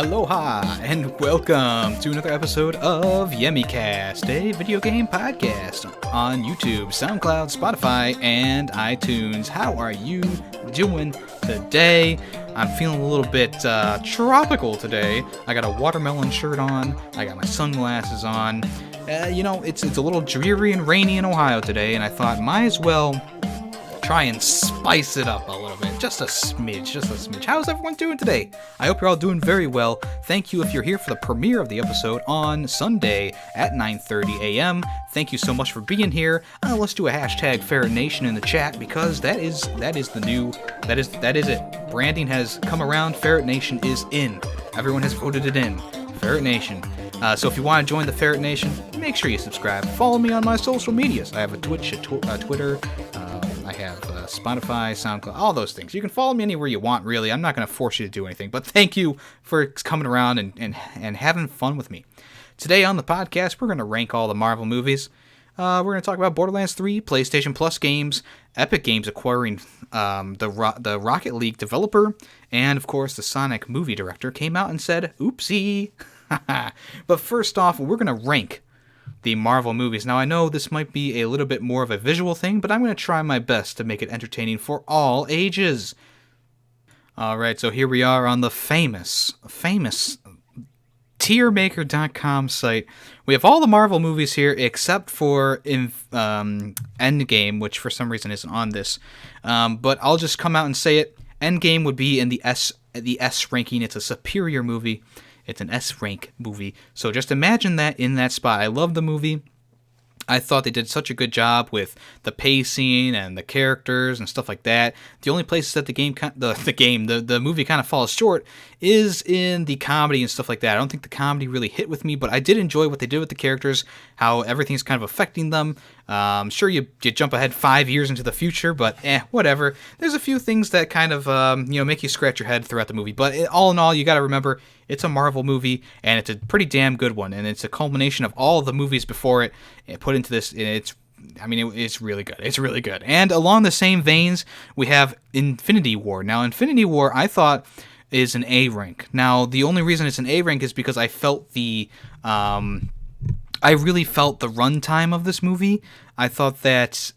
Aloha, and welcome to another episode of YemmyCast, a video game podcast on YouTube, SoundCloud, Spotify, and iTunes. How are you doing today? I'm feeling a little bit tropical today. I got a watermelon shirt on, I got my sunglasses on. It's a little dreary and rainy in Ohio today, and I thought might as well try and spice it up a little bit. Just a smidge. How's everyone doing today? I hope you're all doing very well. Thank you if you're here for the premiere of the episode on Sunday at 9:30 a.m. Thank you so much for being here. Let's do a hashtag Ferret Nation in the chat because that is it. Branding has come around. Ferret Nation is in. Everyone has voted it in. Ferret Nation. So if you want to join the Ferret Nation, make sure you subscribe. Follow me on my social medias. I have a Twitch, a Twitter. I have Spotify, SoundCloud, all those things. You can follow me anywhere you want, really. I'm not going to force you to do anything, but thank you for coming around and having fun with me. Today on the podcast, we're going to rank all the Marvel movies. We're going to talk about Borderlands 3, PlayStation Plus games, Epic Games acquiring the Rocket League developer, and, of course, the Sonic movie director came out and said, oopsie. But first off, we're going to rank the Marvel movies. Now, I know this might be a little bit more of a visual thing, but I'm going to try my best to make it entertaining for all ages. Alright, so here we are on the famous tiermaker.com site. We have all the Marvel movies here except for Endgame, which for some reason isn't on this. But I'll just come out and say it. Endgame would be in the S ranking. It's a superior movie. It's an S-rank movie. So just imagine that in that spot. I love the movie. I thought they did such a good job with the pacing and the characters and stuff like that. The only places that the movie kind of falls short is in the comedy and stuff like that. I don't think the comedy really hit with me, but I did enjoy what they did with the characters, how everything's kind of affecting them. Sure, you jump ahead 5 years into the future, but whatever. There's a few things that kind of make you scratch your head throughout the movie. But all in all, you got to remember it's a Marvel movie, and it's a pretty damn good one, and it's a culmination of all the movies before it put into this. And it's really good. It's really good. And along the same veins, we have Infinity War. Now, Infinity War, I thought, is an A rank. Now, the only reason it's an A rank is because I felt I really felt the runtime of this movie. I thought that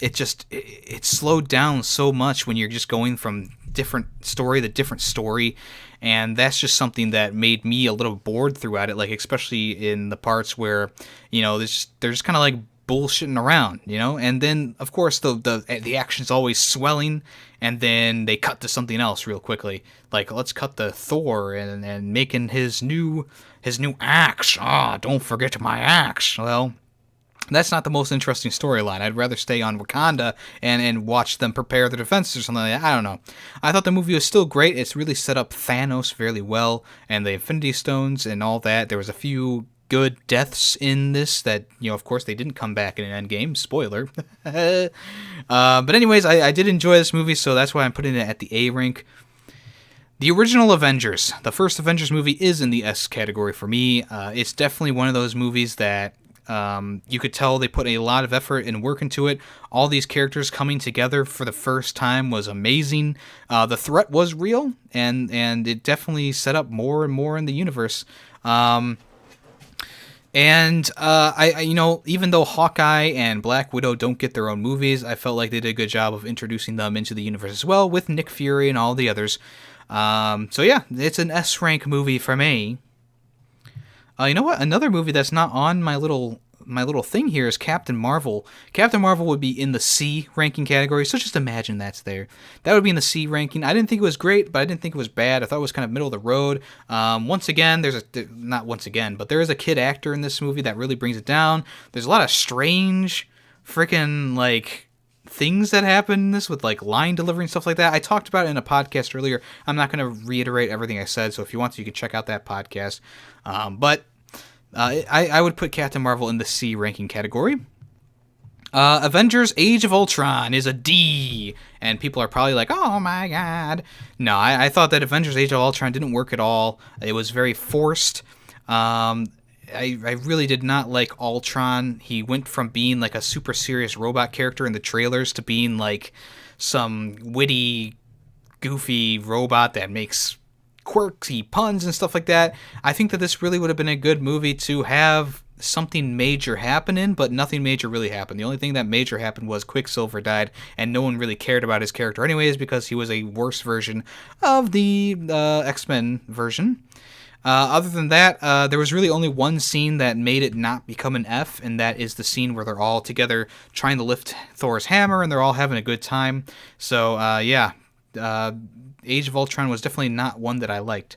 it slowed down so much when you're just going from different story to different story, and that's just something that made me a little bored throughout it, like especially in the parts where they're just kind of like bullshitting around, and then of course the action's always swelling, and then they cut to something else real quickly, like let's cut to Thor and making his new axe. Don't forget my axe. Well, that's not the most interesting storyline. I'd rather stay on Wakanda and watch them prepare their defenses or something like that. I don't know. I thought the movie was still great. It's really set up Thanos fairly well, and the Infinity Stones and all that. There was a few good deaths in this that, of course, they didn't come back in an Endgame. Spoiler. But anyways, I did enjoy this movie, so that's why I'm putting it at the A rank. The original Avengers, the first Avengers movie, is in the S category for me. It's definitely one of those movies that you could tell they put a lot of effort and work into it. All these characters coming together for the first time was amazing. The threat was real, and it definitely set up more and more in the universe. I even though Hawkeye and Black Widow don't get their own movies, I felt like they did a good job of introducing them into the universe as well, with Nick Fury and all the others. So yeah, it's an S-rank movie for me. You know what? Another movie that's not on my little thing here is Captain Marvel. Captain Marvel would be in the C ranking category, so just imagine that's there. That would be in the C ranking. I didn't think it was great, but I didn't think it was bad. I thought it was kind of middle of the road. Once again, there is a kid actor in this movie that really brings it down. There's a lot of strange freaking things that happen in this with line delivery and stuff like that. I talked about it in a podcast earlier. I'm not going to reiterate everything I said, so if you want to, you can check out that podcast. But I would put Captain Marvel in the C ranking category. Avengers Age of Ultron is a D, and people are probably like, oh my god. No, I thought that Avengers Age of Ultron didn't work at all. It was very forced. I really did not like Ultron. He went from being a super serious robot character in the trailers to being some witty, goofy robot that makes quirky puns and stuff like that. I think that this really would have been a good movie to have something major happen in, but nothing major really happened. The only thing that major happened was Quicksilver died, and no one really cared about his character anyways because he was a worse version of the X-Men version. Other than that, there was really only one scene that made it not become an F, and that is the scene where they're all together trying to lift Thor's hammer, and they're all having a good time. So, Age of Ultron was definitely not one that I liked.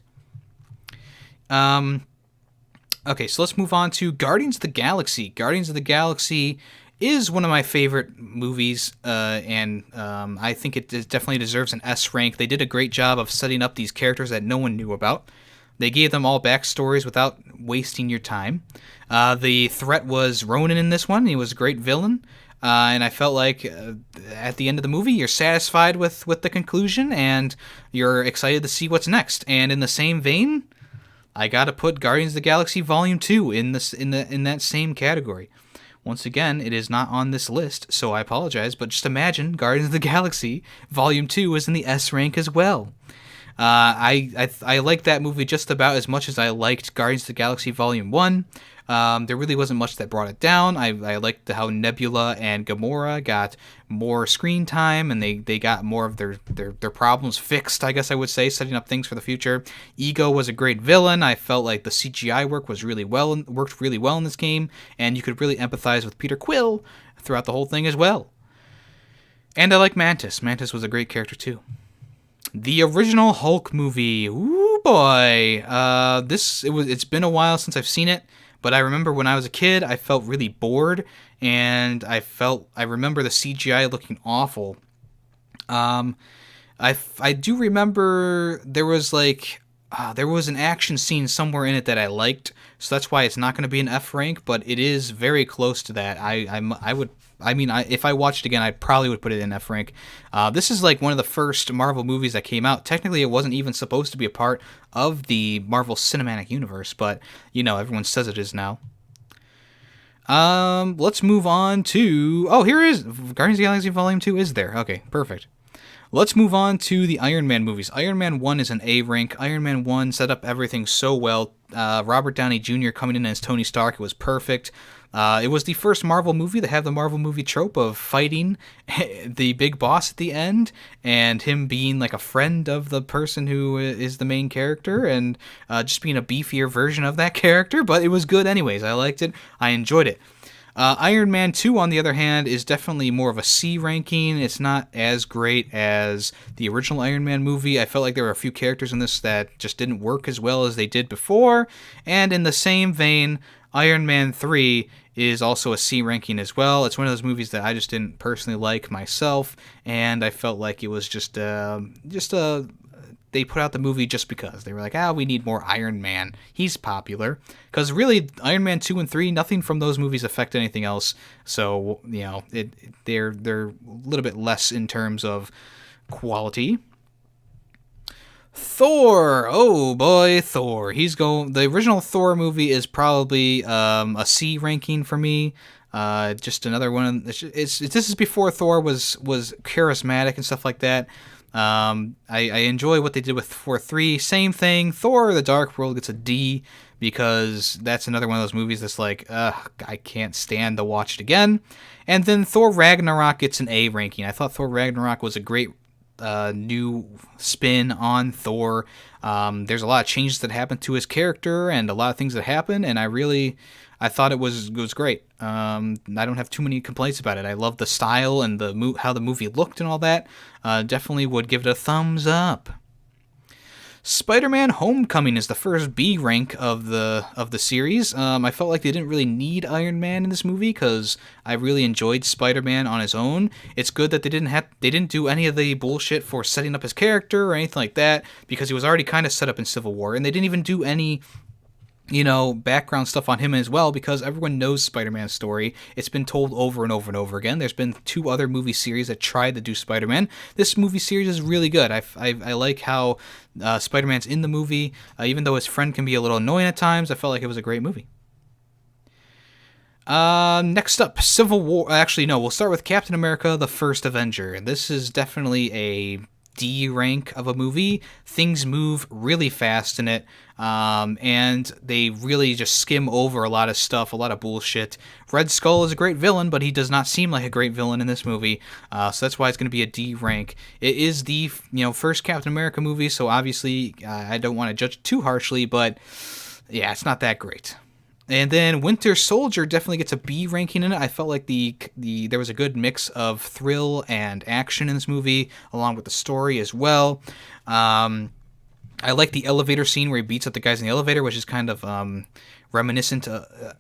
Okay, so let's move on to Guardians of the Galaxy. Guardians of the Galaxy is one of my favorite movies, and I think it definitely deserves an S rank. They did a great job of setting up these characters that no one knew about. They gave them all backstories without wasting your time. The threat was Ronan in this one. He was a great villain. And I felt like at the end of the movie, you're satisfied with the conclusion, and you're excited to see what's next. And in the same vein, I gotta put Guardians of the Galaxy Volume 2 in that same category. Once again, it is not on this list, so I apologize, but just imagine Guardians of the Galaxy Volume 2 is in the S rank as well. I liked that movie just about as much as I liked Guardians of the Galaxy Volume 1. There really wasn't much that brought it down. I liked how Nebula and Gamora got more screen time, and they got more of their problems fixed, I guess I would say, setting up things for the future. Ego was a great villain. I felt like the CGI worked really well in this game, and you could really empathize with Peter Quill throughout the whole thing as well. And I like Mantis. Mantis was a great character too. The original Hulk movie. Ooh boy. It's been a while since I've seen it. But I remember when I was a kid, I felt really bored, and I remember the CGI looking awful. I do remember there was an action scene somewhere in it that I liked, so that's why it's not going to be an F rank, but it is very close to that. If I watched it again, I probably would put it in F rank. This is like one of the first Marvel movies that came out. Technically, it wasn't even supposed to be a part of the Marvel Cinematic Universe, but, everyone says it is now. Let's move on to... Oh, here it is! Guardians of the Galaxy Volume 2 is there. Okay, perfect. Let's move on to the Iron Man movies. Iron Man 1 is an A rank. Iron Man 1 set up everything so well. Robert Downey Jr. coming in as Tony Stark, it was perfect. It was the first Marvel movie to have the Marvel movie trope of fighting the big boss at the end, and him being like a friend of the person who is the main character, and just being a beefier version of that character, but it was good anyways. I liked it. I enjoyed it. Iron Man 2, on the other hand, is definitely more of a C ranking. It's not as great as the original Iron Man movie. I felt like there were a few characters in this that just didn't work as well as they did before. And in the same vein, Iron Man 3 is also a C ranking as well. It's one of those movies that I just didn't personally like myself, and I felt like it was just they put out the movie just because. They were like, we need more Iron Man. He's popular. Because really, Iron Man 2 and 3, nothing from those movies affect anything else. So, they're a little bit less in terms of quality. Thor. Oh boy, Thor. The original Thor movie is probably a C ranking for me. Just another one. This is before Thor was charismatic and stuff like that. I enjoy what they did with Thor 3. Same thing. Thor: The Dark World gets a D because that's another one of those movies that's like, I can't stand to watch it again. And then Thor Ragnarok gets an A ranking. I thought Thor Ragnarok was a great new spin on Thor. There's a lot of changes that happened to his character and a lot of things that happened, and I thought it was great. I don't have too many complaints about it. I love the style and how the movie looked and all that. Definitely would give it a thumbs up. Spiderman Homecoming is the first B rank of the series. I felt like they didn't really need Iron Man in this movie because I really enjoyed Spider-Man on his own. It's good that they didn't do any of the bullshit for setting up his character or anything like that, because he was already kind of set up in Civil War, and they didn't even do any background stuff on him as well, because everyone knows Spider-Man's story. It's been told over and over and over again. There's been 2 other movie series that tried to do Spider-Man. This movie series is really good. I like how Spider-Man's in the movie. Even though his friend can be a little annoying at times, I felt like it was a great movie. Next up, Civil War. Actually, no, we'll start with Captain America: The First Avenger. This is definitely D rank of a movie. Things move really fast in it, and they really just skim over a lot of stuff, a lot of bullshit. Red Skull is a great villain, but he does not seem like a great villain in this movie, so that's why it's going to be a D rank. It is the first Captain America movie, so obviously I don't want to judge it too harshly, but yeah, it's not that great. And then Winter Soldier definitely gets a B ranking in it. I felt like there was a good mix of thrill and action in this movie, along with the story as well. I like the elevator scene where he beats up the guys in the elevator, which is kind of reminiscent,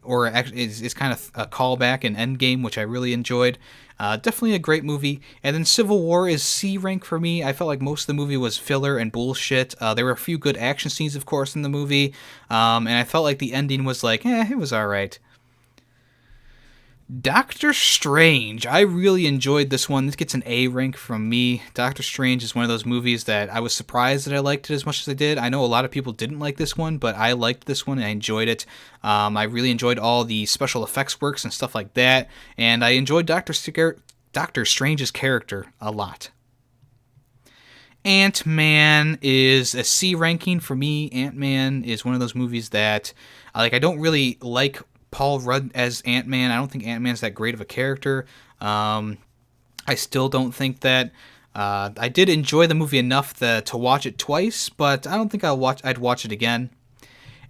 or is kind of a callback in Endgame, which I really enjoyed. Definitely a great movie. And then Civil War is C rank for me. I felt like most of the movie was filler and bullshit. There were a few good action scenes, of course, in the movie. And I felt like the ending was like, it was alright. Doctor Strange. I really enjoyed this one. This gets an A rank from me. Doctor Strange is one of those movies that I was surprised that I liked it as much as I did. I know a lot of people didn't like this one, but I liked this one and I enjoyed it. I really enjoyed all the special effects works and stuff like that, and I enjoyed Doctor Strange's character a lot. AntMan is a C ranking for me. AntMan is one of those movies that I don't really like Paul Rudd as Ant-Man. I don't think Ant-Man's that great of a character. I still don't think that. I did enjoy the movie enough to watch it twice, but I don't think I'd watch it again.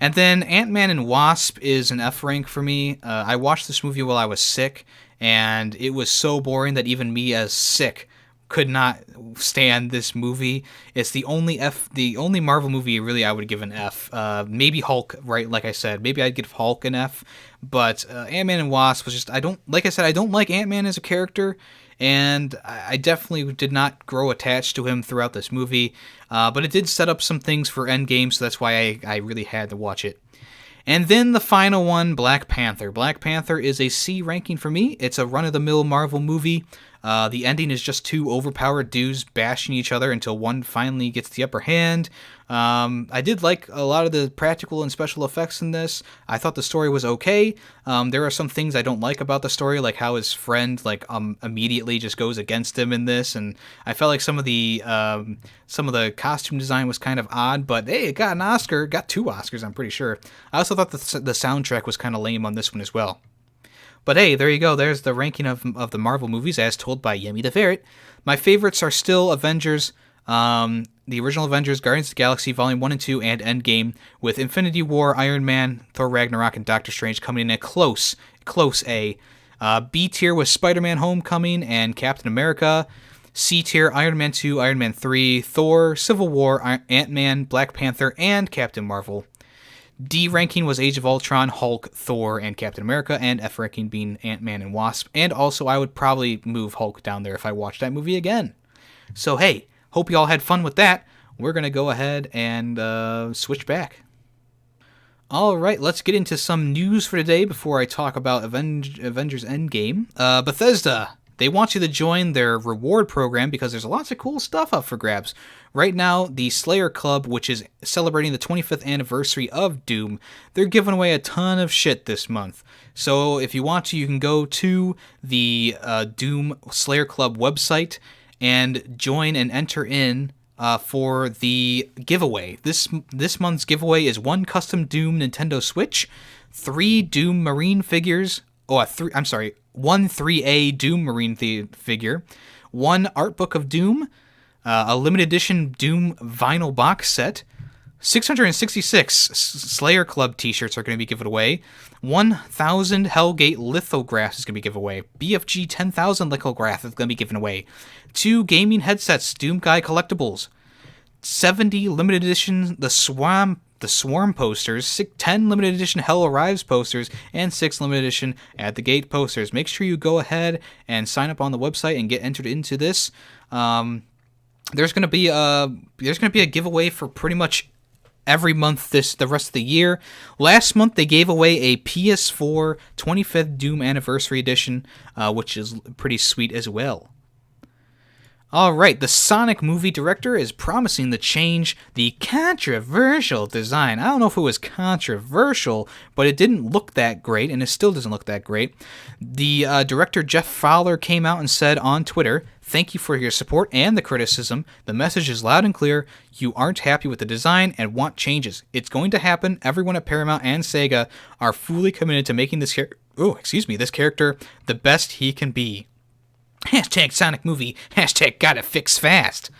And then Ant-Man and Wasp is an F rank for me. I watched this movie while I was sick, and it was so boring that even me as sick could not stand this movie. It's the only Marvel movie really I would give an F. Maybe Hulk, right? Like I said, maybe I'd give Hulk an F. But Ant-Man and Wasp was just, I don't like Ant-Man as a character, and I definitely did not grow attached to him throughout this movie. But it did set up some things for Endgame, so that's why I really had to watch it. And then the final one, Black Panther. Black Panther is a C ranking for me. It's a run-of-the-mill Marvel movie. The ending is just two overpowered dudes bashing each other until one finally gets the upper hand. I did like a lot of the practical and special effects in this. I thought the story was okay. There are some things I don't like about the story, like how his friend immediately just goes against him in this, and I felt like some of the costume design was kind of odd. But hey, it got an Oscar, got 2 Oscars, I'm pretty sure. I also thought the soundtrack was kind of lame on this one as well. But hey, there you go. There's the ranking of the Marvel movies as told by Yemmy the Ferret. My favorites are still Avengers, the original Avengers, Guardians of the Galaxy Volume 1 and 2, and Endgame, with Infinity War, Iron Man, Thor Ragnarok, and Doctor Strange coming in a close A. B tier was Spiderman Homecoming and Captain America. C tier, Iron Man 2, Iron Man 3, Thor, Civil War, Ant-Man, Black Panther, and Captain Marvel. D ranking was Age of Ultron, Hulk, Thor, and Captain America, and F ranking being Ant-Man and Wasp. And also, I would probably move Hulk down there if I watched that movie again. So hey, hope you all had fun with that. We're going to go ahead and switch back. Alright, let's get into some news for today before I talk about Avengers Endgame. Bethesda, they want you to join their reward program because there's lots of cool stuff up for grabs. Right now, the Slayer Club, which is celebrating the 25th anniversary of Doom, they're giving away a ton of shit this month. So if you want to, you can go to the Doom Slayer Club website and join and enter in for the giveaway. This month's giveaway is 1 custom Doom Nintendo Switch, 3 Doom Marine figures, 1 3A Doom Marine figure, 1 art book of Doom, a limited edition Doom vinyl box set, 666 Slayer Club t-shirts are going to be given away, 1,000 Hellgate lithographs is going to be given away, BFG 10,000 lithograph is going to be given away, 2 gaming headsets, Doom Guy collectibles, 70 limited edition The Swarm posters, 10 limited edition Hell Arrives posters, and 6 limited edition At the Gate posters. Make sure you go ahead and sign up on the website and get entered into this. There's going to be a giveaway for pretty much every month the rest of the year. Last month they gave away a PS4 25th Doom Anniversary Edition, which is pretty sweet as well. All right, the Sonic movie director is promising to change the controversial design. I don't know if it was controversial, but it didn't look that great, and it still doesn't look that great. The director Jeff Fowler came out and said on Twitter, "Thank you for your support and the criticism. The message is loud and clear. You aren't happy with the design and want changes. It's going to happen. Everyone at Paramount and Sega are fully committed to making this this character the best he can be. Hashtag Sonic movie. Hashtag gotta fix fast."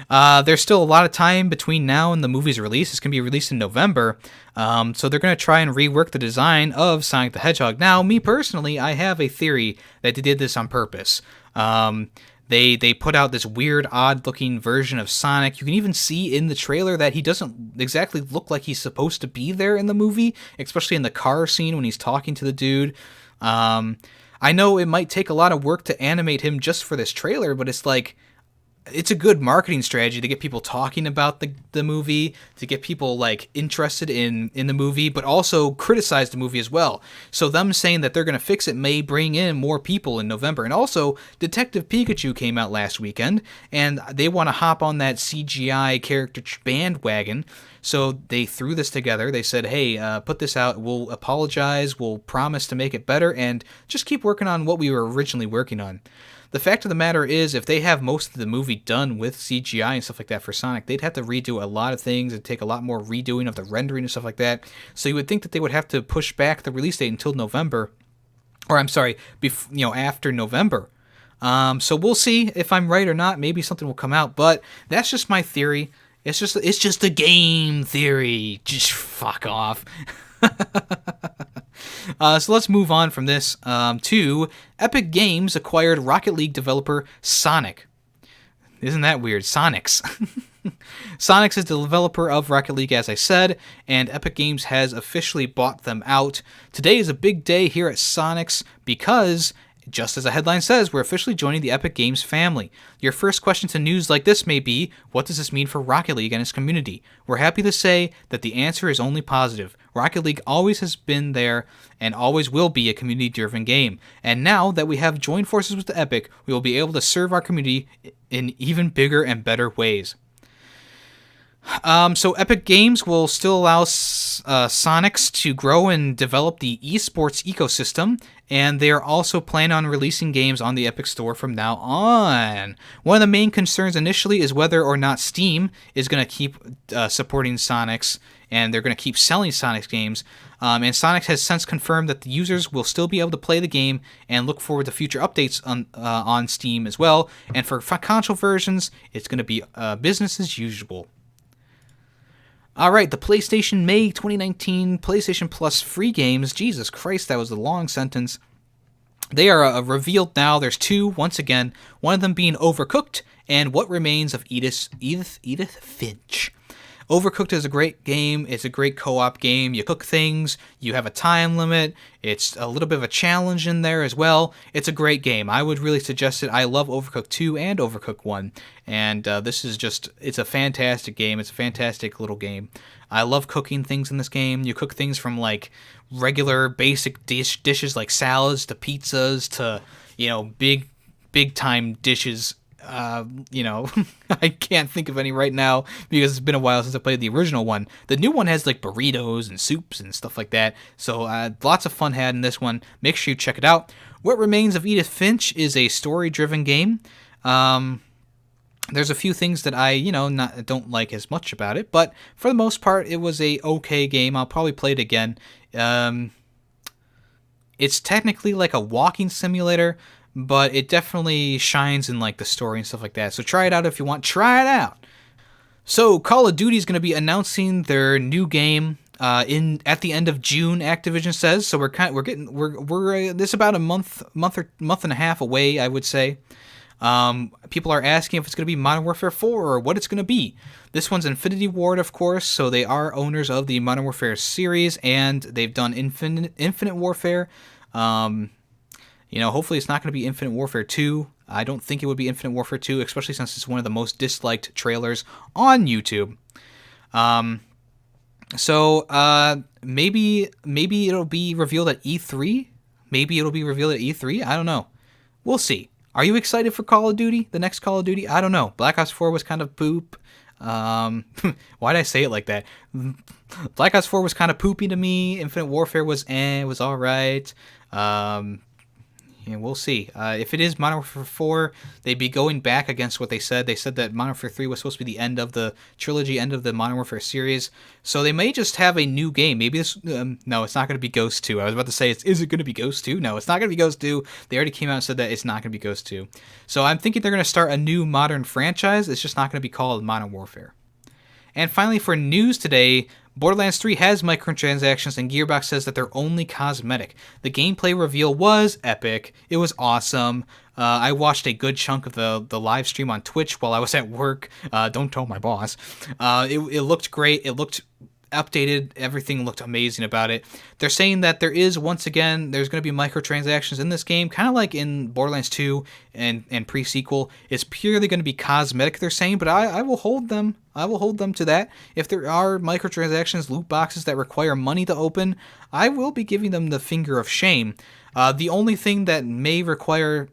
There's still a lot of time between now and the movie's release. It's going to be released in November. So they're going to try and rework the design of Sonic the Hedgehog. Now, me personally, I have a theory that they did this on purpose. They put out this weird, odd-looking version of Sonic. You can even see in the trailer that he doesn't exactly look like he's supposed to be there in the movie, especially in the car scene when he's talking to the dude. I know it might take a lot of work to animate him just for this trailer, but it's like, it's a good marketing strategy to get people talking about the movie, to get people like interested in the movie, but also criticize the movie as well. So them saying that they're going to fix it may bring in more people in November. And also, Detective Pikachu came out last weekend, and they want to hop on that CGI character bandwagon. So they threw this together. They said, hey, put this out. We'll apologize. We'll promise to make it better, and just keep working on what we were originally working on. The fact of the matter is, if they have most of the movie done with CGI and stuff like that for Sonic, they'd have to redo a lot of things and take a lot more redoing of the rendering and stuff like that. So you would think that they would have to push back the release date until November, or I'm sorry, after November. So we'll see if I'm right or not. Maybe something will come out, but that's just my theory. It's just a game theory. Just fuck off. So let's move on from this to Epic Games acquired Rocket League developer Sonic. Isn't that weird? Sonics. Sonics is the developer of Rocket League, as I said, and Epic Games has officially bought them out. Today is a big day here at Sonics because, just as the headline says, we're officially joining the Epic Games family. Your first question to news like this may be, what does this mean for Rocket League and its community? We're happy to say that the answer is only positive. Rocket League always has been there and always will be a community-driven game. And now that we have joined forces with the Epic, we will be able to serve our community in even bigger and better ways. So Epic Games will still allow Sonics to grow and develop the esports ecosystem, and they are also planning on releasing games on the Epic Store from now on. One of the main concerns initially is whether or not Steam is going to keep supporting Sonics, and they're going to keep selling Sonics games. And Sonics has since confirmed that the users will still be able to play the game and look forward to future updates on Steam as well. And for console versions, it's going to be business as usual. All right, the PlayStation May 2019 PlayStation Plus free games. Jesus Christ, that was a long sentence. They are revealed now. There's two, once again. One of them being Overcooked and What Remains of Edith Finch. Overcooked is a great game. It's a great co-op game. You cook things. You have a time limit. It's a little bit of a challenge in there as well. It's a great game. I would really suggest it. I love Overcooked 2 and Overcooked 1. And this is just, it's a fantastic game. It's a fantastic little game. I love cooking things in this game. You cook things from like regular basic dishes like salads to pizzas to, big time dishes. I can't think of any right now because it's been a while since I played the original one. The new one has like burritos and soups and stuff like that. So lots of fun had in this one. Make sure you check it out. What Remains of Edith Finch is a story-driven game. There's a few things that I, don't like as much about it, but for the most part, it was a okay game. I'll probably play it again. It's technically like a walking simulator, but it definitely shines in like the story and stuff like that. So try it out if you want. Try it out. So Call of Duty is going to be announcing their new game at the end of June. Activision says. So we're this about a month and a half away, I would say. People are asking if it's going to be Modern Warfare 4 or what it's going to be. This one's Infinity Ward, of course, so they are owners of the Modern Warfare series, and they've done Infinite Warfare. Hopefully it's not going to be Infinite Warfare 2. I don't think it would be Infinite Warfare 2, especially since it's one of the most disliked trailers on YouTube. So maybe it'll be revealed at E3. Maybe it'll be revealed at E3. I don't know. We'll see. Are you excited for Call of Duty? The next Call of Duty? I don't know. Black Ops 4 was kind of poop. Why did I say it like that? Black Ops 4 was kind of poopy to me. Infinite Warfare was was all right. Yeah, we'll see. If it is Modern Warfare 4, they'd be going back against what they said. They said that Modern Warfare 3 was supposed to be the end of the trilogy, end of the Modern Warfare series. So they may just have a new game. Maybe this... no, it's not going to be Ghost 2. I was about to say, is it going to be Ghost 2? No, it's not going to be Ghost 2. They already came out and said that it's not going to be Ghost 2. So I'm thinking they're going to start a new modern franchise. It's just not going to be called Modern Warfare. And finally, for news today, Borderlands 3 has microtransactions, and Gearbox says that they're only cosmetic. The gameplay reveal was epic. It was awesome. I watched a good chunk of the live stream on Twitch while I was at work. Don't tell my boss. It looked great. It looked updated. Everything looked amazing about it. They're saying that there's going to be microtransactions in this game, kind of like in Borderlands 2 and pre-sequel. It's purely going to be cosmetic, they're saying, but I will hold them. I will hold them to that. If there are microtransactions, loot boxes that require money to open, I will be giving them the finger of shame. The only thing that may require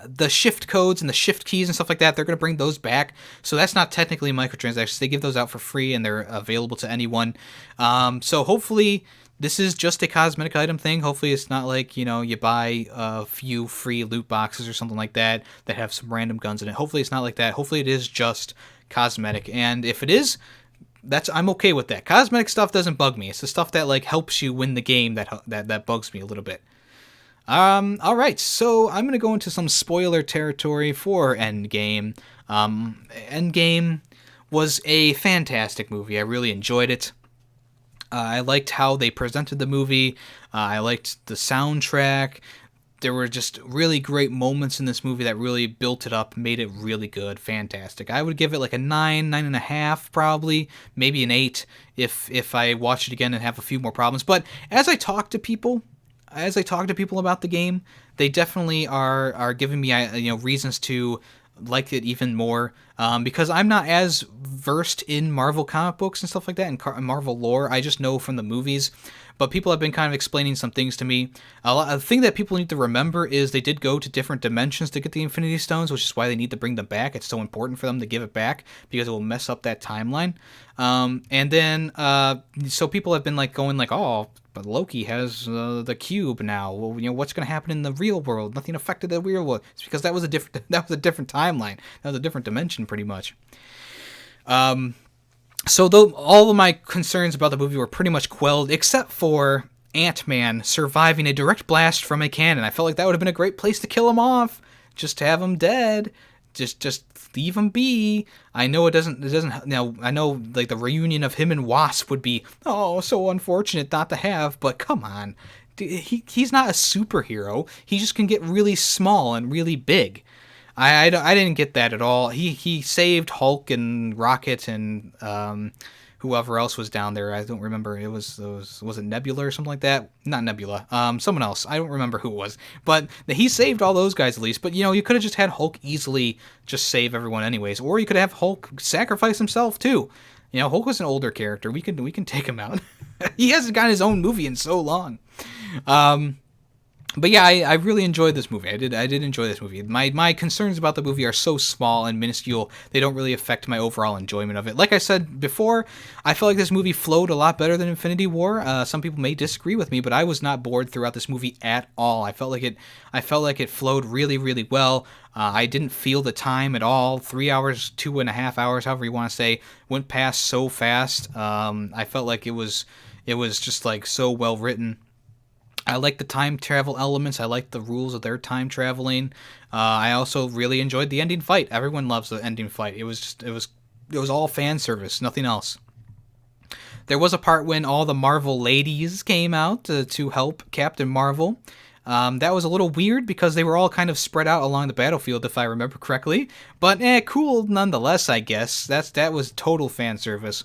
the shift codes and the shift keys and stuff like that, they're going to bring those back. So that's not technically microtransactions. They give those out for free and they're available to anyone. So hopefully this is just a cosmetic item thing. Hopefully it's not like, you buy a few free loot boxes or something like that have some random guns in it. Hopefully it's not like that. Hopefully it is just cosmetic. And if it is, I'm okay with that. Cosmetic stuff doesn't bug me. It's the stuff that helps you win the game that bugs me a little bit. All right, so I'm going to go into some spoiler territory for Endgame. Endgame was a fantastic movie. I really enjoyed it. I liked how they presented the movie. I liked the soundtrack. There were just really great moments in this movie that really built it up, made it really good, fantastic. I would give it like a 9.5 probably, maybe an 8 if I watch it again and have a few more problems. But as I talk to people about the game, they definitely are giving me reasons to like it even more, because I'm not as versed in Marvel comic books and stuff like that and Marvel lore. I just know from the movies, but people have been kind of explaining some things to me. A thing that people need to remember is they did go to different dimensions to get the Infinity Stones, which is why they need to bring them back. It's so important for them to give it back because it will mess up that timeline. And then so people have been going oh, but Loki has the cube now. Well, what's going to happen in the real world? Nothing affected the real world. It's because that was a different timeline. That was a different dimension, pretty much. So though all of my concerns about the movie were pretty much quelled, except for AntMan surviving a direct blast from a cannon. I felt like that would have been a great place to kill him off. Just to have him dead. Just leave him be. I know it doesn't now. I know the reunion of him and Wasp would be so unfortunate not to have, but come on, he's not a superhero. He just can get really small and really big. I didn't get that at all. He saved Hulk and Rocket and whoever else was down there. I don't remember. Was it Nebula or something like that? Not Nebula. Someone else. I don't remember who it was. But he saved all those guys at least. But you could have just had Hulk easily just save everyone anyways, or you could have Hulk sacrifice himself too. Hulk was an older character. We can take him out. He hasn't gotten his own movie in so long. But yeah, I really enjoyed this movie. I did enjoy this movie. My concerns about the movie are so small and minuscule, they don't really affect my overall enjoyment of it. Like I said before, I felt like this movie flowed a lot better than Infinity War. Some people may disagree with me, but I was not bored throughout this movie at all. I felt like it flowed really, really well. I didn't feel the time at all. 3 hours, 2.5 hours, however you want to say, went past so fast. I felt like it was just so well written. I like the time travel elements. I like the rules of their time traveling. I also really enjoyed the ending fight. Everyone loves the ending fight. It was all fan service, nothing else. There was a part when all the Marvel ladies came out to help Captain Marvel. That was a little weird because they were all kind of spread out along the battlefield, if I remember correctly. But cool nonetheless, I guess. That was total fan service.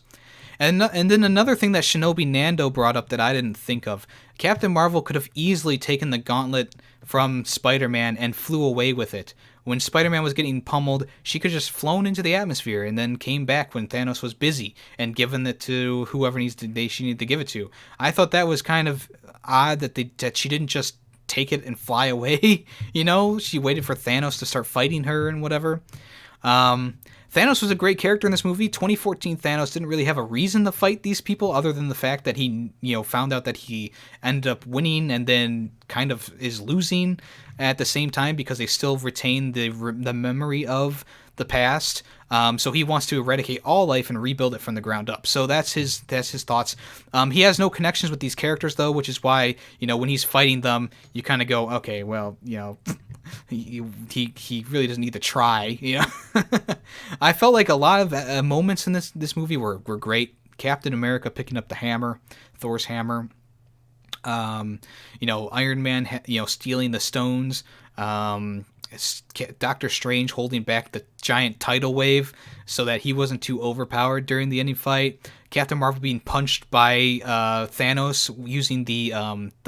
And then another thing that Shinobi Nando brought up that I didn't think of. Captain Marvel could have easily taken the gauntlet from Spider-Man and flew away with it. When Spider-Man was getting pummeled, she could have just flown into the atmosphere and then came back when Thanos was busy and given it to whoever she needed to give it to. I thought that was kind of odd that she didn't just take it and fly away. She waited for Thanos to start fighting her and whatever. Thanos was a great character in this movie. 2014 Thanos didn't really have a reason to fight these people other than the fact that he, found out that he ended up winning and then kind of is losing at the same time because they still retain the memory of the past. So he wants to eradicate all life and rebuild it from the ground up. So that's his thoughts. He has no connections with these characters though, which is why, when he's fighting them, you kind of go, okay, well, he really doesn't need to try. I felt like a lot of moments in this movie were great. Captain America picking up the hammer, Thor's hammer. Iron Man, stealing the stones. Doctor Strange holding back the giant tidal wave so that he wasn't too overpowered during the ending fight. Captain Marvel being punched by Thanos using the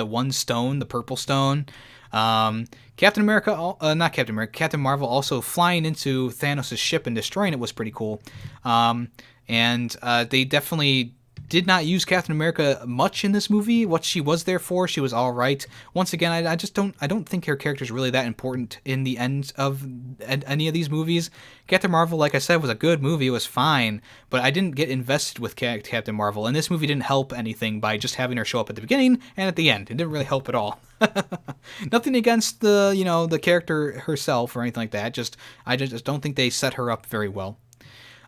one stone, the purple stone. Captain Marvel also flying into Thanos' ship and destroying it was pretty cool. And they definitely did not use Captain America much in this movie. What she was there for, she was all right. Once again, I don't think her character is really that important in the end of any of these movies. Captain Marvel, like I said, was a good movie. It was fine, but I didn't get invested with Captain Marvel, and this movie didn't help anything by just having her show up at the beginning and at the end. It didn't really help at all. Nothing against the character herself or anything like that. I just don't think they set her up very well.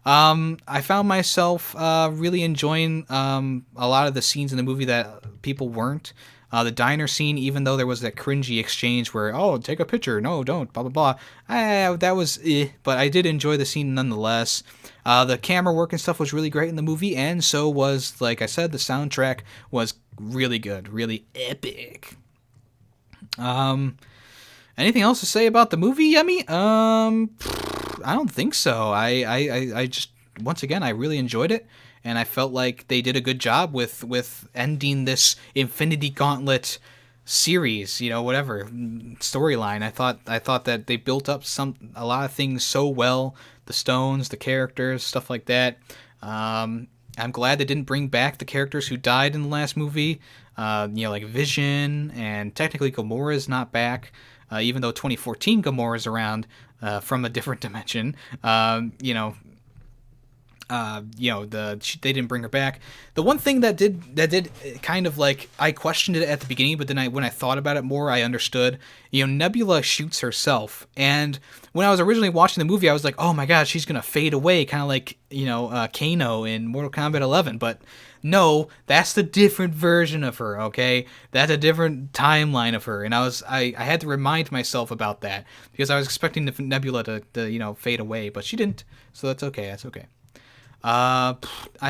I found myself really enjoying a lot of the scenes in the movie that people weren't. The diner scene, even though there was that cringy exchange where, oh, take a picture, no, don't, blah, blah, blah. That was but I did enjoy the scene nonetheless. The camera work and stuff was really great in the movie, and so was, like I said, the soundtrack was really good, really epic. Anything else to say about the movie, Yemmy? I don't think so. I just, once again, I really enjoyed it, and I felt like they did a good job with ending this Infinity Gauntlet series, whatever storyline. I thought that they built up a lot of things so well, the stones, the characters, stuff like that. I'm glad they didn't bring back the characters who died in the last movie, like Vision, and technically Gamora's not back. Even though 2014 Gamora is around from a different dimension, they didn't bring her back. The one thing that did kind of like, I questioned it at the beginning, but then when I thought about it more, I understood. Nebula shoots herself, and when I was originally watching the movie, I was like, oh my god, she's gonna fade away, kind of like Kano in Mortal Kombat 11, but. No, that's the different version of her, okay? That's a different timeline of her. And I had to remind myself about that because I was expecting the Nebula to fade away, but she didn't. So that's okay. I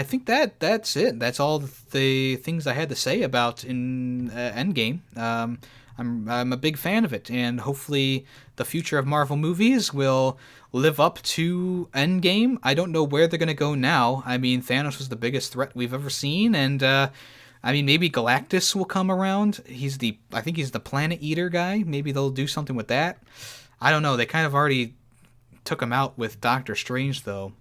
think that's it. That's all the things I had to say about in Endgame. I'm a big fan of it, and hopefully the future of Marvel movies will live up to Endgame. I don't know where they're going to go now. I mean, Thanos was the biggest threat we've ever seen, and maybe Galactus will come around. I think he's the Planet Eater guy. Maybe they'll do something with that. I don't know. They kind of already took him out with Doctor Strange, though.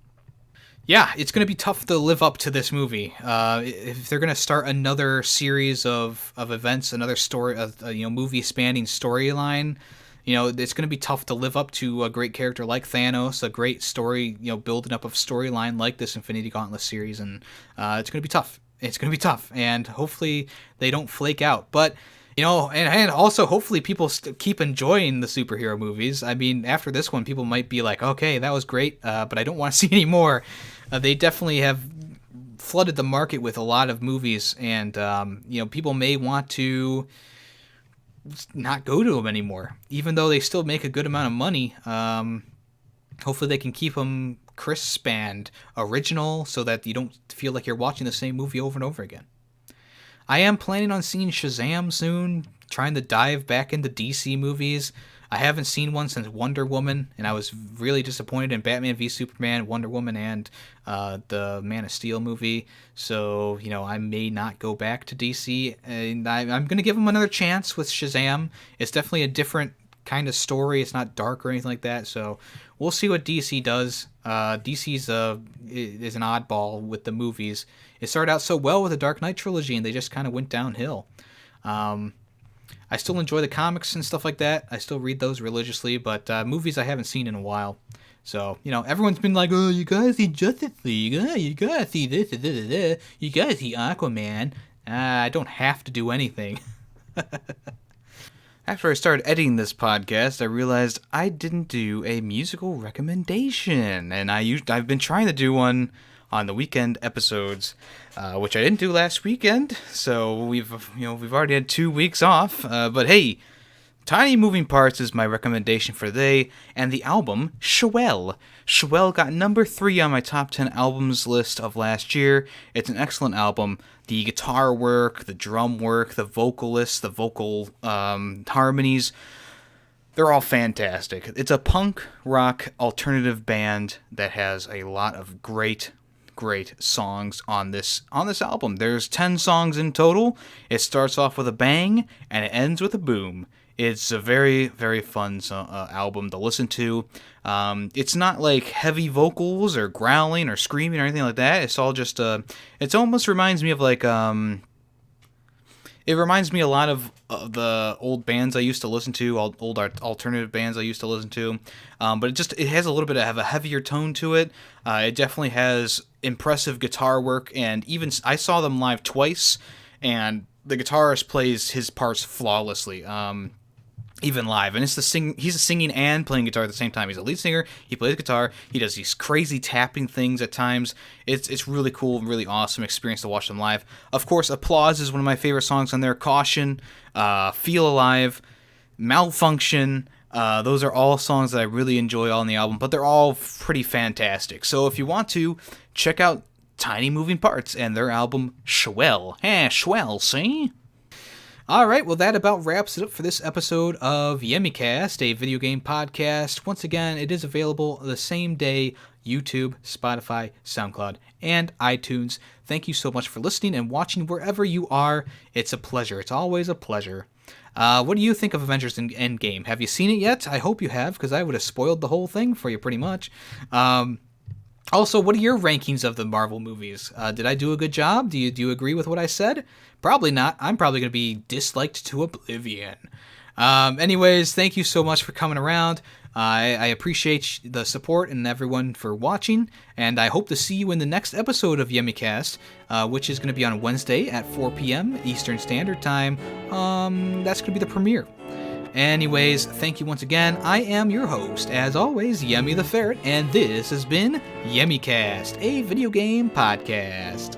Yeah, it's going to be tough to live up to this movie. If they're going to start another series of events, another story, movie spanning storyline, it's going to be tough to live up to a great character like Thanos, a great story, building up of storyline like this Infinity Gauntlet series, and it's going to be tough. It's going to be tough, and hopefully they don't flake out. But and also hopefully people keep enjoying the superhero movies. I mean, after this one, people might be like, okay, that was great, but I don't want to see any more. They definitely have flooded the market with a lot of movies, and people may want to not go to them anymore, even though they still make a good amount of money. Hopefully they can keep them crisp and original so that you don't feel like you're watching the same movie over and over again. I am planning on seeing Shazam soon, trying to dive back into DC movies. I haven't seen one since Wonder Woman, and I was really disappointed in Batman v Superman, Wonder Woman, and the Man of Steel movie. So, I may not go back to DC, and I'm going to give them another chance with Shazam. It's definitely a different kind of story. It's not dark or anything like that, so we'll see what DC does. DC's is an oddball with the movies. It started out so well with the Dark Knight trilogy, and they just kind of went downhill. I still enjoy the comics and stuff like that. I still read those religiously, but movies I haven't seen in a while. So, everyone's been like, oh, you gotta see Justice League, you gotta see this, you gotta see Aquaman. I don't have to do anything. After I started editing this podcast, I realized I didn't do a musical recommendation, and I've been trying to do one on the weekend episodes, which I didn't do last weekend. So we've already had 2 weeks off. But hey, Tiny Moving Parts is my recommendation for today, and the album Shwell. Shwell got number 3 on my top 10 albums list of last year. It's an excellent album. The guitar work, the drum work, the vocalists, the vocal harmonies, they're all fantastic. It's a punk rock alternative band that has a lot of great songs on this album. There's 10 songs in total. It starts off with a bang and it ends with a boom. It's a very, very fun album to listen to. It's not like heavy vocals or growling or screaming or anything like that. It's all just it almost reminds me of like it reminds me a lot of the old bands I used to listen to, old alternative bands I used to listen to. But it has a little bit of a heavier tone to it. It definitely has impressive guitar work, and even I saw them live twice, and the guitarist plays his parts flawlessly. Even live, and he's singing and playing guitar at the same time. He's a lead singer, he plays guitar, he does these crazy tapping things at times. It's really cool, really awesome experience to watch them live. Of course, Applause is one of my favorite songs on there. Caution, Feel Alive, Malfunction, those are all songs that I really enjoy on the album, but they're all pretty fantastic. So if you want to, check out Tiny Moving Parts and their album Shwell. Shwell, see? Alright, well that about wraps it up for this episode of YemmyCast, a video game podcast. Once again, it is available the same day, YouTube, Spotify, SoundCloud, and iTunes. Thank you so much for listening and watching wherever you are. It's a pleasure. It's always a pleasure. What do you think of Avengers Endgame? Have you seen it yet? I hope you have, because I would have spoiled the whole thing for you pretty much. Also, what are your rankings of the Marvel movies? Did I do a good job? Do you agree with what I said? Probably not. I'm probably going to be disliked to oblivion. Anyways, thank you so much for coming around. I appreciate the support and everyone for watching, and I hope to see you in the next episode of YemmyCast, which is going to be on Wednesday at 4 p.m. Eastern Standard Time. That's going to be the premiere. Anyways, thank you once again. I am your host, as always, Yemmy the Ferret, and this has been YemmyCast, a video game podcast.